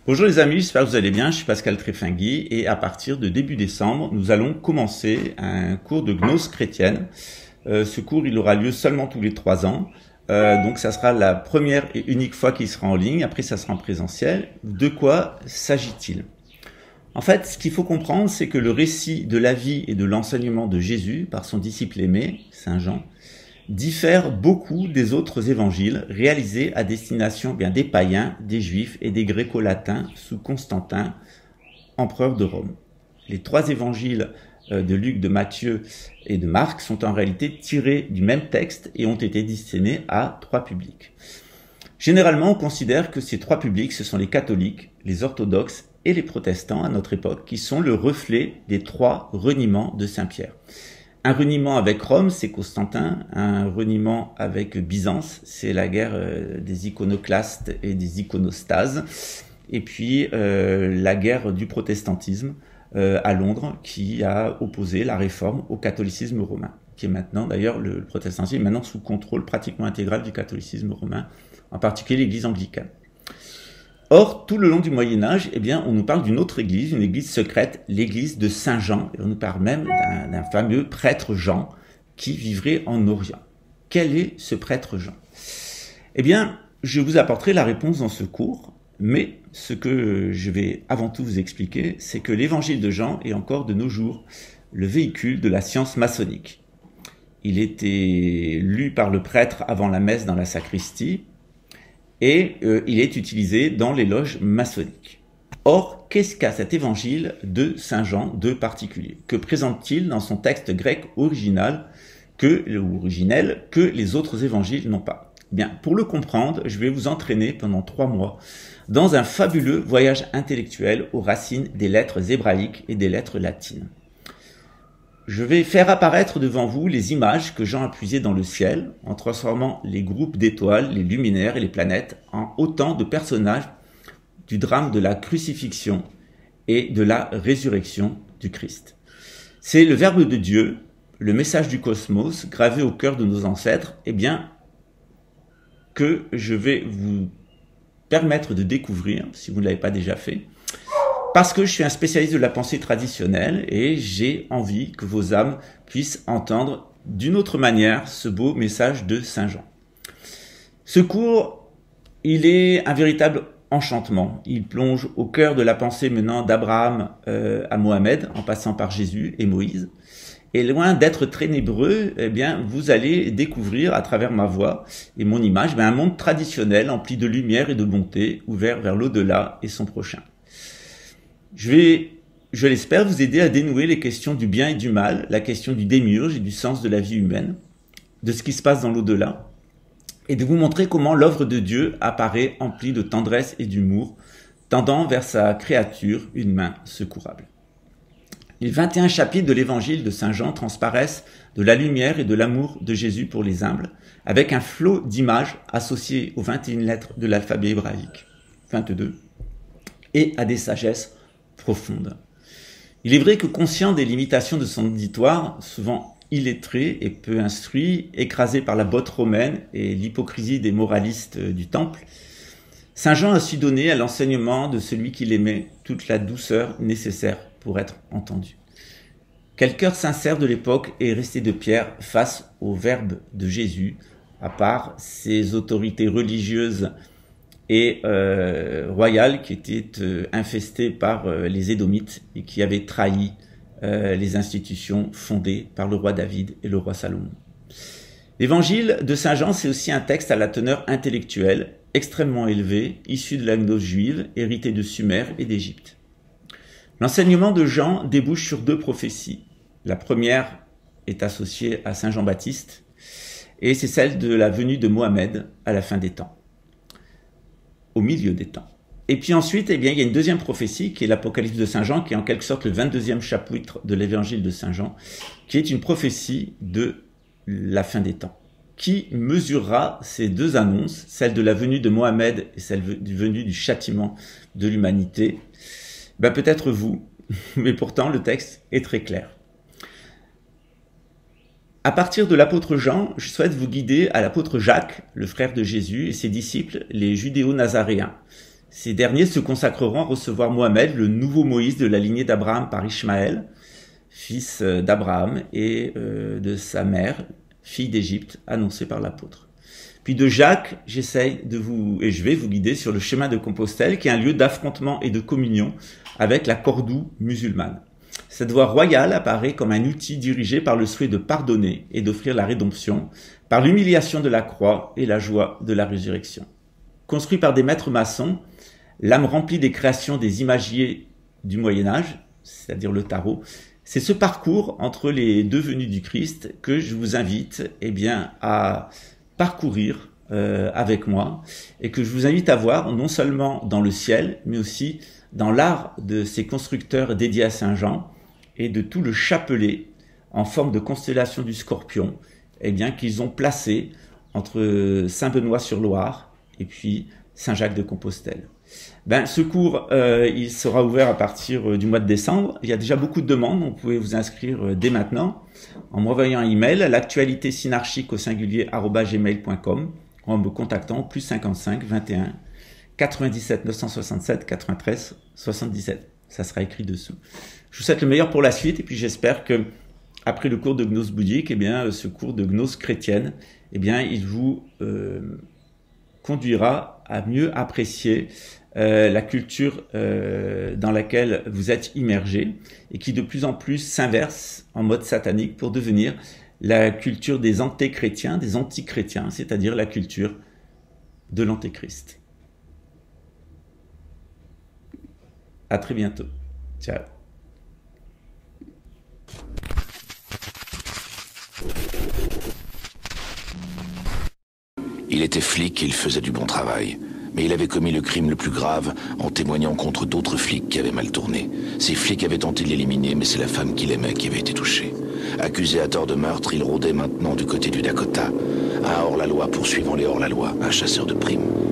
Bonjour les amis, j'espère que vous allez bien, je suis Pascal Tréfingui et à partir de début décembre, nous allons commencer un cours de gnose chrétienne. Ce cours, il aura lieu seulement tous les 3 ans, donc ça sera la première et unique fois qu'il sera en ligne, après ça sera en présentiel. De quoi s'agit-il? En fait, ce qu'il faut comprendre, c'est que le récit de la vie et de l'enseignement de Jésus par son disciple aimé, Saint Jean, diffère beaucoup des autres évangiles réalisés à destination des païens, des juifs et des gréco-latins sous Constantin, empereur de Rome. Les 3 évangiles de Luc, de Matthieu et de Marc sont en réalité tirés du même texte et ont été destinés à 3 publics. Généralement, on considère que ces 3 publics, ce sont les catholiques, les orthodoxes et les protestants à notre époque, qui sont le reflet des 3 reniements de Saint-Pierre. Un reniement avec Rome, c'est Constantin. Un reniement avec Byzance, c'est la guerre des iconoclastes et des iconostases. Et puis la guerre du protestantisme à Londres, qui a opposé la réforme au catholicisme romain, qui est maintenant, d'ailleurs, le protestantisme est maintenant sous contrôle pratiquement intégral du catholicisme romain, en particulier l'Église anglicane. Or, tout le long du Moyen-Âge, on nous parle d'une autre église, une église secrète, l'église de Saint Jean, et on nous parle même d'un fameux prêtre Jean qui vivrait en Orient. Quel est ce prêtre Jean? Je vous apporterai la réponse dans ce cours, mais ce que je vais avant tout vous expliquer, c'est que l'évangile de Jean est encore de nos jours le véhicule de la science maçonnique. Il était lu par le prêtre avant la messe dans la sacristie, et il est utilisé dans les loges maçonniques. Or, qu'est-ce qu'a cet évangile de Saint Jean de particulier? Que présente-t-il dans son texte grec original ou originel que les autres évangiles n'ont pas? Pour le comprendre, je vais vous entraîner pendant 3 mois dans un fabuleux voyage intellectuel aux racines des lettres hébraïques et des lettres latines. Je vais faire apparaître devant vous les images que Jean a puisées dans le ciel, en transformant les groupes d'étoiles, les luminaires et les planètes en autant de personnages du drame de la crucifixion et de la résurrection du Christ. C'est le Verbe de Dieu, le message du cosmos, gravé au cœur de nos ancêtres, que je vais vous permettre de découvrir, si vous ne l'avez pas déjà fait, parce que je suis un spécialiste de la pensée traditionnelle et j'ai envie que vos âmes puissent entendre d'une autre manière ce beau message de Saint Jean. Ce cours, il est un véritable enchantement. Il plonge au cœur de la pensée menant d'Abraham à Mohamed, en passant par Jésus et Moïse. Et loin d'être ténébreux, vous allez découvrir à travers ma voix et mon image un monde traditionnel empli de lumière et de bonté, ouvert vers l'au-delà et son prochain. Je l'espère, vous aider à dénouer les questions du bien et du mal, la question du démiurge et du sens de la vie humaine, de ce qui se passe dans l'au-delà, et de vous montrer comment l'œuvre de Dieu apparaît emplie de tendresse et d'humour, tendant vers sa créature une main secourable. Les 21 chapitres de l'évangile de Saint Jean transparaissent de la lumière et de l'amour de Jésus pour les humbles, avec un flot d'images associées aux 21 lettres de l'alphabet hébraïque, 22, et à des sagesses profonde. Il est vrai que conscient des limitations de son auditoire, souvent illettré et peu instruit, écrasé par la botte romaine et l'hypocrisie des moralistes du temple, Saint Jean a su donner à l'enseignement de celui qu'il aimait toute la douceur nécessaire pour être entendu. Quel cœur sincère de l'époque est resté de pierre face au Verbe de Jésus, à part ses autorités religieuses et royal qui était infesté par les Édomites et qui avait trahi les institutions fondées par le roi David et le roi Salomon. L'évangile de Saint Jean, c'est aussi un texte à la teneur intellectuelle extrêmement élevée, issu de la gnose juive, hérité de Sumer et d'Égypte. L'enseignement de Jean débouche sur 2 prophéties. La première est associée à Saint Jean-Baptiste et c'est celle de la venue de Mohamed à la fin des temps, au milieu des temps. Et puis ensuite, il y a une deuxième prophétie qui est l'Apocalypse de Saint Jean, qui est en quelque sorte le 22e chapitre de l'évangile de Saint Jean, qui est une prophétie de la fin des temps. Qui mesurera ces 2 annonces, celle de la venue de Mohamed et celle du venue du châtiment de l'humanité? Peut-être vous, mais pourtant le texte est très clair. À partir de l'apôtre Jean, je souhaite vous guider à l'apôtre Jacques, le frère de Jésus, et ses disciples, les judéo-nazaréens. Ces derniers se consacreront à recevoir Mohamed, le nouveau Moïse de la lignée d'Abraham par Ishmaël, fils d'Abraham et de sa mère, fille d'Égypte, annoncée par l'apôtre. Puis de Jacques, je vais vous guider sur le chemin de Compostelle, qui est un lieu d'affrontement et de communion avec la Cordoue musulmane. Cette voie royale apparaît comme un outil dirigé par le souhait de pardonner et d'offrir la rédemption, par l'humiliation de la croix et la joie de la résurrection. Construit par des maîtres maçons, l'âme remplie des créations des imagiers du Moyen-Âge, c'est-à-dire le tarot, c'est ce parcours entre les deux venues du Christ que je vous invite à parcourir avec moi et que je vous invite à voir non seulement dans le ciel, mais aussi dans l'art de ces constructeurs dédiés à Saint Jean et de tout le chapelet en forme de constellation du Scorpion qu'ils ont placé entre Saint-Benoît-sur-Loire et puis Saint-Jacques de Compostelle. Ce cours, il sera ouvert à partir du mois de décembre. Il y a déjà beaucoup de demandes, donc vous pouvez vous inscrire dès maintenant en m'envoyant un email à l'actualité-synarchique@gmail.com ou en me contactant plus 55 21 97 967 93 77. Ça sera écrit dessous. Je vous souhaite le meilleur pour la suite et puis j'espère que après le cours de gnose bouddhique, ce cours de gnose chrétienne, il vous conduira à mieux apprécier la culture dans laquelle vous êtes immergé et qui de plus en plus s'inverse en mode satanique pour devenir la culture des antéchrétiens, des antichrétiens, c'est-à-dire la culture de l'antéchrist. À très bientôt. Ciao. Il était flic et il faisait du bon travail. Mais il avait commis le crime le plus grave en témoignant contre d'autres flics qui avaient mal tourné. Ces flics avaient tenté de l'éliminer, mais c'est la femme qu'il aimait qui avait été touchée. Accusé à tort de meurtre, il rôdait maintenant du côté du Dakota. Un hors-la-loi poursuivant les hors-la-loi, un chasseur de primes.